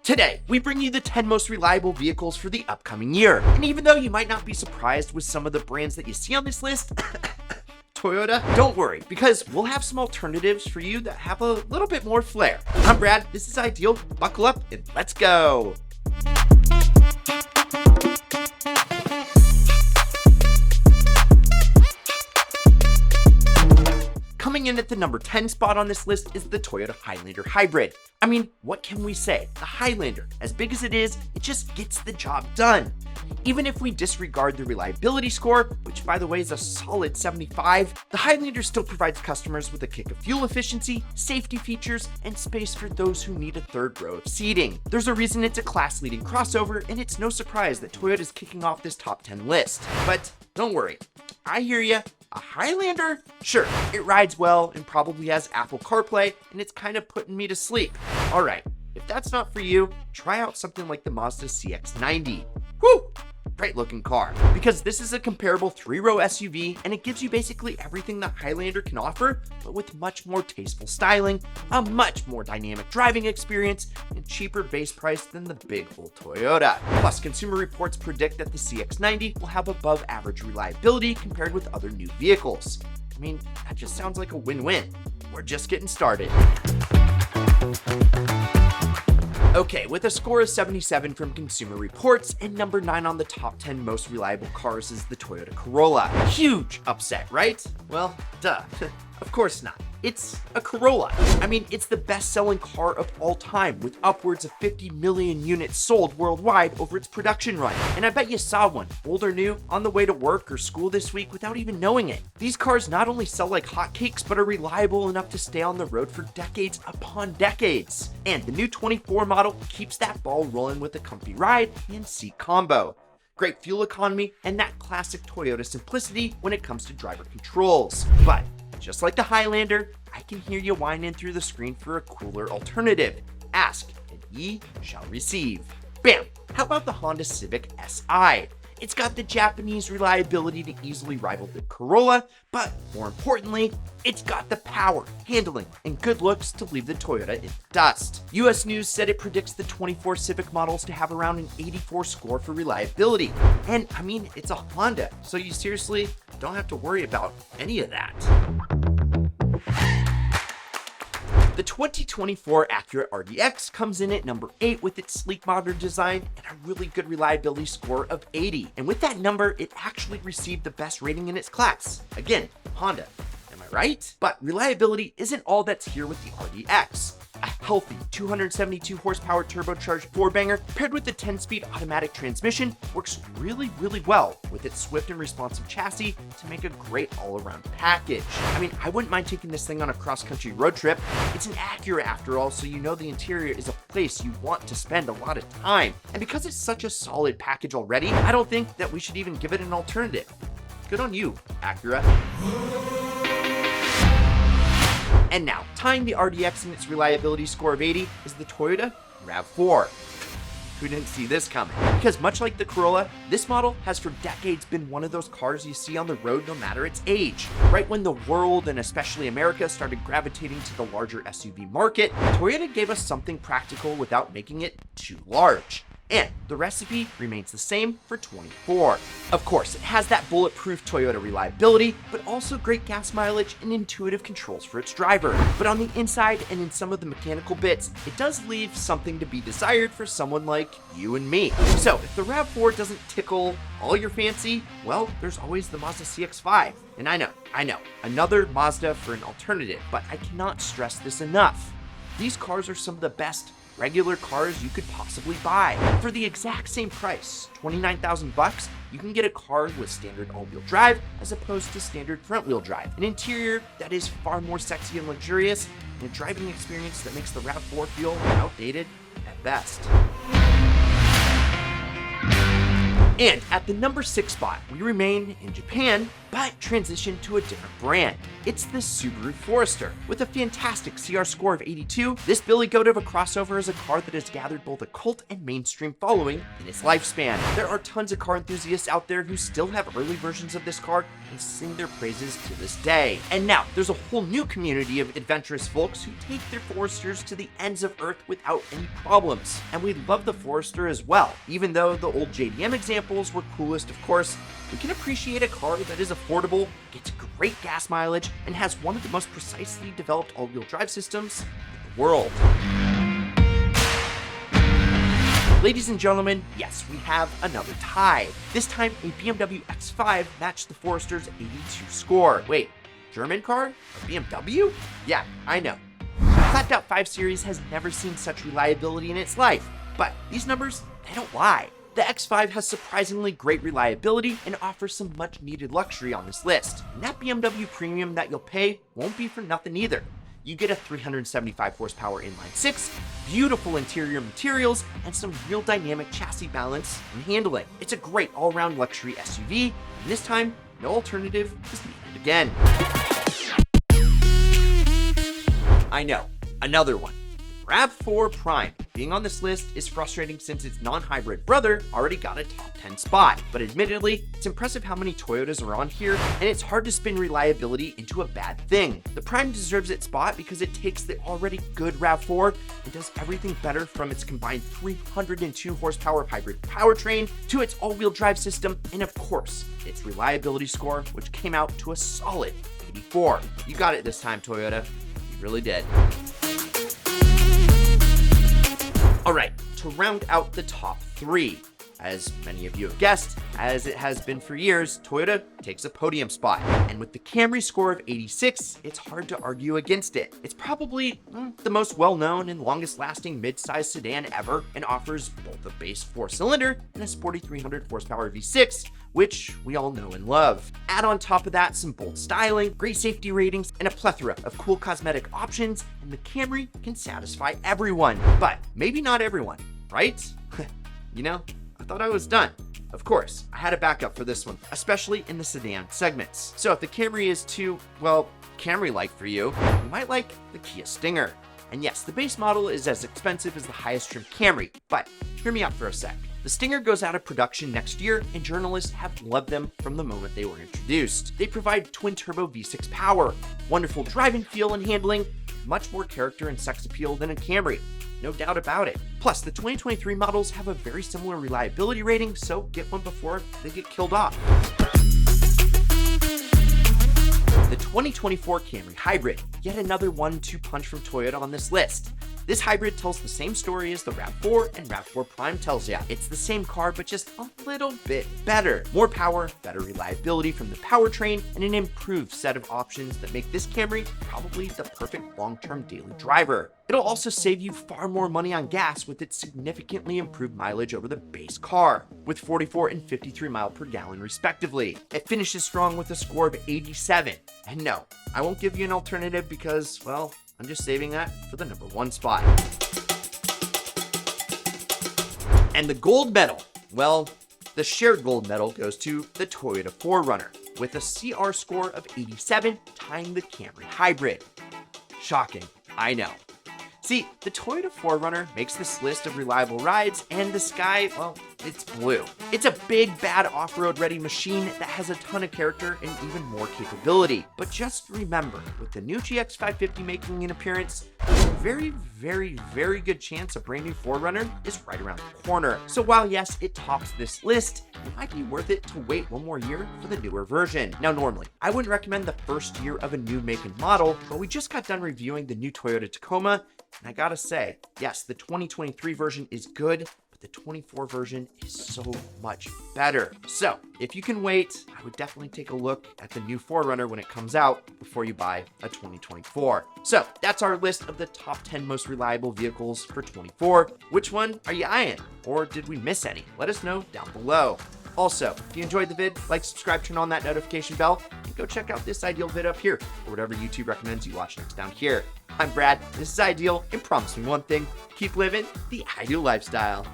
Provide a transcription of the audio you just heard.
Today, we bring you the 10 most reliable vehicles for the upcoming year. And even though you might not be surprised with some of the brands that you see on this list, Toyota, don't worry, because we'll have some alternatives for you that have a little bit more flair. I'm Brad, this is Ideal, buckle up and let's go. Coming in at the number 10 spot on this list is the Toyota Highlander Hybrid. I mean, what can we say? The Highlander, as big as it is, it just gets the job done. Even if we disregard the reliability score, which by the way is a solid 75, the Highlander still provides customers with a kick of fuel efficiency, safety features, and space for those who need a third row of seating. There's a reason it's a class-leading crossover, and it's no surprise that Toyota is kicking off this top 10 list. But don't worry, I hear ya. A Highlander? Sure, it rides well and probably has Apple CarPlay, and it's kind of putting me to sleep. Alright, if that's not for you, try out something like the Mazda CX-90. Whew! Great looking car, because this is a comparable 3-row SUV and it gives you basically everything the Highlander can offer, but with much more tasteful styling, a much more dynamic driving experience, and cheaper base price than the big old Toyota. Plus, Consumer Reports predict that the CX-90 will have above average reliability compared with other new vehicles. I mean, that just sounds like a win-win. We're just getting started. Okay, with a score of 77 from Consumer Reports and number 9 on the top 10 most reliable cars is the Toyota Corolla. Huge upset, right? Well, duh. Of course not. It's a Corolla. I mean, it's the best-selling car of all time, with upwards of 50 million units sold worldwide over its production run. And I bet you saw one, old or new, on the way to work or school this week without even knowing it. These cars not only sell like hotcakes, but are reliable enough to stay on the road for decades upon decades. And the new 24 model keeps that ball rolling with a comfy ride and seat combo. Great fuel economy, and that classic Toyota simplicity when it comes to driver controls. But just like the Highlander, I can hear you whining through the screen for a cooler alternative. Ask, and ye shall receive. Bam! How about the Honda Civic Si? It's got the Japanese reliability to easily rival the Corolla, but more importantly, it's got the power, handling, and good looks to leave the Toyota in the dust. US News said it predicts the 24 Civic models to have around an 84 score for reliability. And I mean, it's a Honda, so you seriously don't have to worry about any of that. The 2024 Acura RDX comes in at number 8 with its sleek modern design and a really good reliability score of 80. And with that number, it actually received the best rating in its class. Again, Honda. Am I right? But reliability isn't all that's here with the RDX. A healthy 272 horsepower turbocharged four-banger paired with the 10-speed automatic transmission works really well with its swift and responsive chassis to make a great all-around package. I mean, I wouldn't mind taking this thing on a cross-country road trip. It's an Acura after all, so you know the interior is a place you want to spend a lot of time. And because it's such a solid package already, I don't think that we should even give it an alternative. Good on you, Acura. And now, tying the RDX in its reliability score of 80 is the Toyota RAV4. Who didn't see this coming? Because much like the Corolla, this model has for decades been one of those cars you see on the road no matter its age. Right when the world, and especially America, started gravitating to the larger SUV market, Toyota gave us something practical without making it too large. And the recipe remains the same for 24. Of course, it has that bulletproof Toyota reliability, but also great gas mileage and intuitive controls for its driver. But on the inside and in some of the mechanical bits, it does leave something to be desired for someone like you and me. So if the RAV4 doesn't tickle all your fancy, well, there's always the Mazda CX-5. And I know, another Mazda for an alternative, but I cannot stress this enough. These cars are some of the best regular cars you could possibly buy. For the exact same price, $29,000, you can get a car with standard all-wheel drive as opposed to standard front-wheel drive. An interior that is far more sexy and luxurious, and a driving experience that makes the RAV4 feel outdated at best. And at the number 6 spot, we remain in Japan, but transition to a different brand. It's the Subaru Forester. With a fantastic CR score of 82, this billy goat of a crossover is a car that has gathered both a cult and mainstream following in its lifespan. There are tons of car enthusiasts out there who still have early versions of this car and sing their praises to this day. And now, there's a whole new community of adventurous folks who take their Foresters to the ends of Earth without any problems. And we love the Forester as well. Even though the old JDM examples were coolest, of course, we can appreciate a car that is affordable, gets great gas mileage, and has one of the most precisely developed all-wheel drive systems in the world. Ladies and gentlemen, yes, we have another tie. This time, a BMW X5 matched the Forester's 82 score. Wait, German car? A BMW? Yeah, I know. The Clapped Out 5 Series has never seen such reliability in its life, but these numbers, they don't lie. The X5 has surprisingly great reliability and offers some much needed luxury on this list. And that BMW premium that you'll pay won't be for nothing either. You get a 375 horsepower inline-six, beautiful interior materials, and some real dynamic chassis balance and handling. It's a great all-around luxury SUV, and this time, no alternative is needed again. I know, another one. RAV4 Prime. Being on this list is frustrating since its non-hybrid brother already got a top 10 spot, but admittedly, it's impressive how many Toyotas are on here, and it's hard to spin reliability into a bad thing. The Prime deserves its spot because it takes the already good RAV4 and does everything better, from its combined 302 horsepower hybrid powertrain to its all-wheel drive system, and of course, its reliability score, which came out to a solid 84. You got it this time, Toyota. You really did. All right, to round out the top 3, as many of you have guessed, as it has been for years, Toyota takes a podium spot. And with the Camry score of 86, it's hard to argue against it. It's probably the most well-known and longest-lasting mid-size sedan ever, and offers both a base 4-cylinder and a sporty 300 horsepower V6, which we all know and love. Add on top of that some bold styling, great safety ratings, and a plethora of cool cosmetic options, and the Camry can satisfy everyone. But maybe not everyone, right? You know, I thought I was done. Of course, I had a backup for this one, especially in the sedan segments. So if the Camry is too, well, Camry-like for you, you might like the Kia Stinger. And yes, the base model is as expensive as the highest trim Camry, but hear me out for a sec. The Stinger goes out of production next year, and journalists have loved them from the moment they were introduced. They provide twin-turbo V6 power, wonderful driving feel and handling, much more character and sex appeal than a Camry. No doubt about it. Plus, the 2023 models have a very similar reliability rating, so get one before they get killed off. The 2024 Camry Hybrid, yet another 1-2 punch from Toyota on this list. This hybrid tells the same story as the RAV4 and RAV4 Prime tells ya. It's the same car, but just a little bit better. More power, better reliability from the powertrain, and an improved set of options that make this Camry probably the perfect long-term daily driver. It'll also save you far more money on gas with its significantly improved mileage over the base car, with 44 and 53 miles per gallon respectively. It finishes strong with a score of 87. And no, I won't give you an alternative because, well, I'm just saving that for the number 1 spot. And the gold medal, well, the shared gold medal goes to the Toyota 4Runner, with a CR score of 87, tying the Camry Hybrid. Shocking, I know. See, the Toyota 4Runner makes this list of reliable rides, and the sky, well, it's blue. It's a big, bad off-road ready machine that has a ton of character and even more capability. But just remember, with the new GX 550 making an appearance, there's a very, very, very good chance a brand new 4Runner is right around the corner. So while yes, it tops this list, it might be worth it to wait one more year for the newer version. Now normally, I wouldn't recommend the first year of a new make and model, but we just got done reviewing the new Toyota Tacoma, and I gotta say, yes, the 2023 version is good, but the 24 version is so much better. So if you can wait, I would definitely take a look at the new 4Runner when it comes out before you buy a 2024. So that's our list of the top 10 most reliable vehicles for 24. Which one are you eyeing? Or did we miss any? Let us know down below. Also, if you enjoyed the vid, like, subscribe, turn on that notification bell, and go check out this Ideal vid up here, or whatever YouTube recommends you watch next down here. I'm Brad, this is Ideal, and promise me one thing, keep living the Ideal lifestyle.